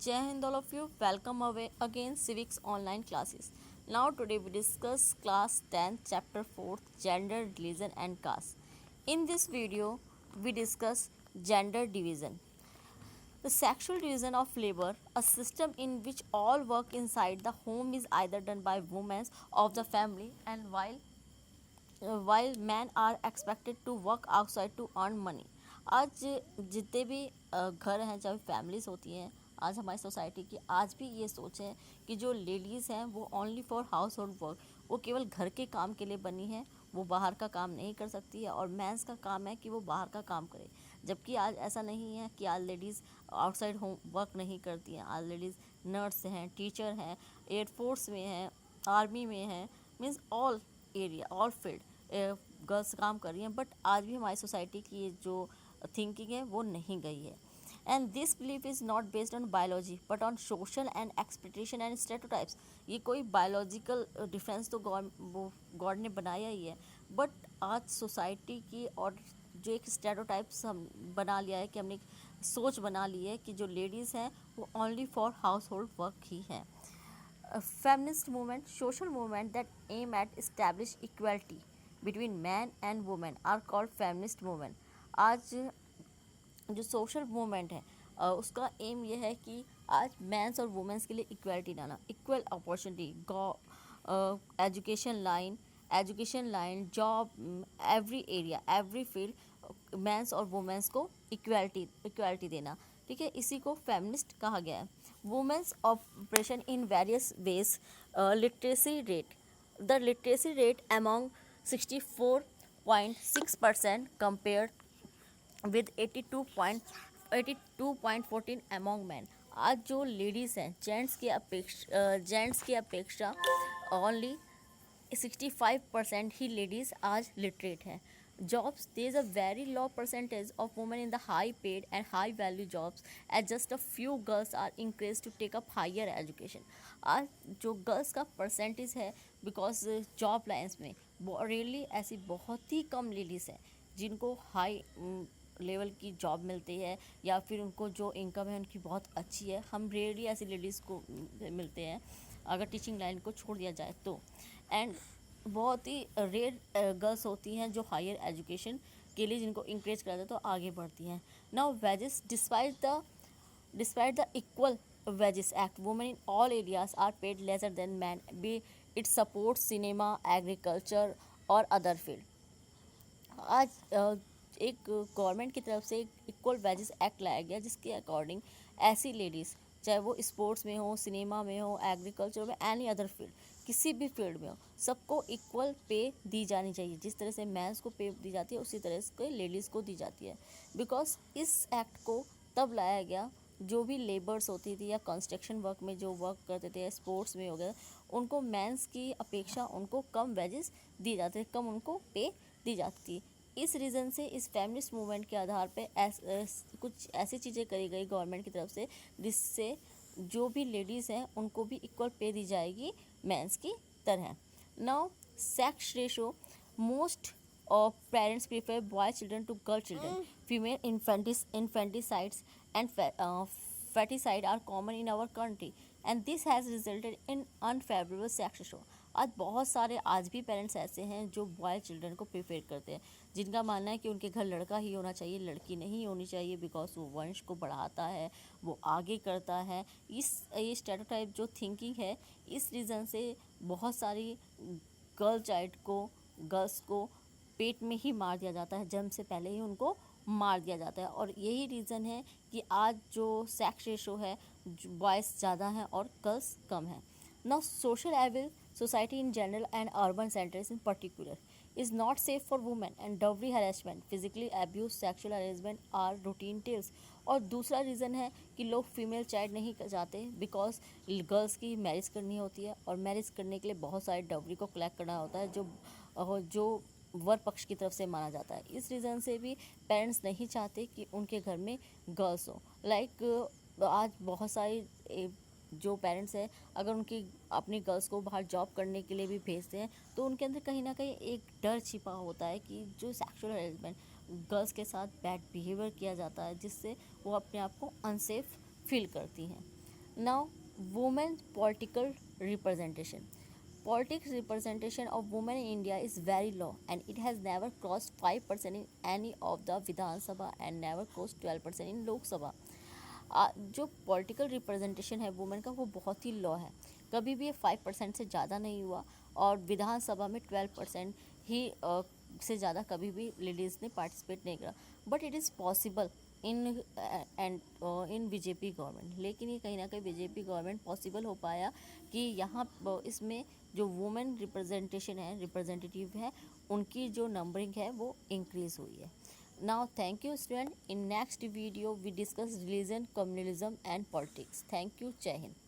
Jai Hind all of you, welcome away again Civics online classes. Now today we discuss class 10 chapter 4 gender, religion and caste. In this video we discuss gender division. The sexual division of labor, a system in which all work inside the home is either done by women of the family and while men are expected to work outside to earn money. आज जितने भी घर हैं चाहे families होती हैं, आज हमारी सोसाइटी की आज भी ये सोच है कि जो लेडीज़ हैं वो only for household work, वो केवल घर के काम के लिए बनी है, वो बाहर का काम नहीं कर सकती है और मेंस का काम है कि वो बाहर का काम करे। जबकि आज ऐसा नहीं है कि आज लेडीज़ आउटसाइड होम वर्क नहीं करती हैं। आज लेडीज़ नर्स हैं, टीचर हैं, एयरफोर्स में हैं, आर्मी में हैं, means all area all field girls काम कर रही हैं। बट आज भी हमारी सोसाइटी की ये जो थिंकिंग है वो नहीं गई है। And this belief is not based on biology but on social and expectation and stereotypes. ये कोई बायोलॉजिकल डिफरेंस तो गॉड ने बनाया ही है, बट आज सोसाइटी की और जो एक स्टेरियोटाइप्स हम बना लिया है कि हमने एक सोच बना ली है कि जो लेडीज़ हैं वो only for household work ही हैं। Feminist movement, social movement that aim at establish equality between man and woman are called feminist movement. आज जो सोशल मूवमेंट है उसका एम ये है कि आज मेंस और वुमेंस के लिए इक्वलिटी लाना, equal opportunity, education line, job, every area, every field mens और वुमेंस को इक्वलिटी देना। ठीक है, इसी को फेमिनिस्ट कहा गया है। Womens operation in various ways, literacy rate, the literacy rate among 64.6% compare with 82.14 among man. आज जो लेडीज़ हैं जेंट्स की अपेक्षा ओनली 65% ही लेडीज़ आज लिटरेट हैं। Jobs, there is a very low percentage of women in the high paid and high value jobs, as just a few girls are encouraged to take up higher education. आज जो girls का percentage है because job lines में really ऐसी बहुत ही कम ladies हैं जिनको high level की जॉब मिलती है या फिर उनको जो इनकम है उनकी बहुत अच्छी है। हम रेयरली ऐसी लेडीज़ को मिलते हैं अगर टीचिंग लाइन को छोड़ दिया जाए तो। एंड बहुत ही रेयर गर्ल्स होती हैं जो हायर एजुकेशन के लिए जिनको इंकरेज करते हैं तो आगे बढ़ती हैं। Now wages, despite the equal wages act, women in all areas are paid lesser than man, be it support cinema, agriculture और अदर फील्ड। आज एक गवर्नमेंट की तरफ से एक इक्वल वेजेस एक्ट लाया गया जिसके अकॉर्डिंग ऐसी लेडीज़ चाहे वो स्पोर्ट्स में हो, सिनेमा में हो, एग्रीकल्चर में, एनी अदर फील्ड, किसी भी फील्ड में हो, सबको इक्वल पे दी जानी चाहिए। जिस तरह से मेंस को पे दी जाती है उसी तरह से लेडीज़ को दी जाती है। बिकॉज इस एक्ट को तब लाया गया जो भी लेबर्स होती थी या कंस्ट्रक्शन वर्क में जो वर्क करते थे या स्पोर्ट्स में हो गया, उनको मेंस की अपेक्षा उनको कम वेजेस दिए जाते थे, कम उनको पे दी जाती। इस रीज़न से इस फेमिनिस्ट मूवमेंट के आधार पे कुछ ऐसी चीज़ें करी गई गवर्नमेंट की तरफ से जिससे जो भी लेडीज़ हैं उनको भी इक्वल पे दी जाएगी मेंस की तरह। Now sex ratio, most of parents prefer boy children to girl children, female infanticide and feticide are common in our country and this has resulted in unfavorable sex ratio. आज बहुत सारे आज भी parents ऐसे हैं जो बॉय चिल्ड्रन को prefer करते हैं, जिनका मानना है कि उनके घर लड़का ही होना चाहिए, लड़की नहीं होनी चाहिए, बिकॉज वो वंश को बढ़ाता है, वो आगे करता है। ये स्टेरियोटाइप जो थिंकिंग है, इस रीज़न से बहुत सारी गर्ल्स को पेट में ही मार दिया जाता है, जन्म से पहले ही उनको मार दिया जाता है। और यही रीज़न है कि आज जो सेक्स रेशो है बॉयज़ ज़्यादा हैं और गर्ल्स कम हैं। Now social evil society in general and urban centres in particular is not safe for women and dowry harassment, physically abuse, sexual harassment are routine tales. और दूसरा रीज़न है कि लोग फीमेल चाइल्ड नहीं चाहते बिकॉज गर्ल्स की marriage करनी होती है और मैरिज करने के लिए बहुत सारे डाउरी को कलेक्ट करना होता है जो वर पक्ष की तरफ से माना जाता है। इस रीज़न से भी पेरेंट्स नहीं चाहते कि उनके घर में गर्ल्स हो। आज बहुत सारी जो पेरेंट्स हैं अगर उनकी अपनी गर्ल्स को बाहर जॉब करने के लिए भी भेजते हैं तो उनके अंदर कहीं ना कहीं एक डर छिपा होता है कि जो सेक्सुअल हरेसमेंट, गर्ल्स के साथ बैड बिहेवियर किया जाता है जिससे वो अपने आप को अनसेफ फील करती हैं। Now, women political representation. Politics representation of women in India is very low and it has never crossed 5% in any of the Vidhan Sabha and never crossed 12% in Lok Sabha. जो political representation है women का वो बहुत ही लो है, कभी भी ये 5% से ज़्यादा नहीं हुआ और विधानसभा में 12% ही से ज़्यादा कभी भी लेडीज़ ने पार्टिसिपेट नहीं करा. But it is possible in and in BJP government. लेकिन ये कहीं ना कहीं बीजेपी गवर्नमेंट पॉसिबल हो पाया कि यहाँ इसमें जो वुमेन रिप्रेजेंटेशन है, रिप्रेजेंटेटिव है, उनकी जो नंबरिंग है वो इंक्रीज़ हुई है. Now, thank you, student. In next video, we discuss religion, communalism, and politics. Thank you. Jai Hind.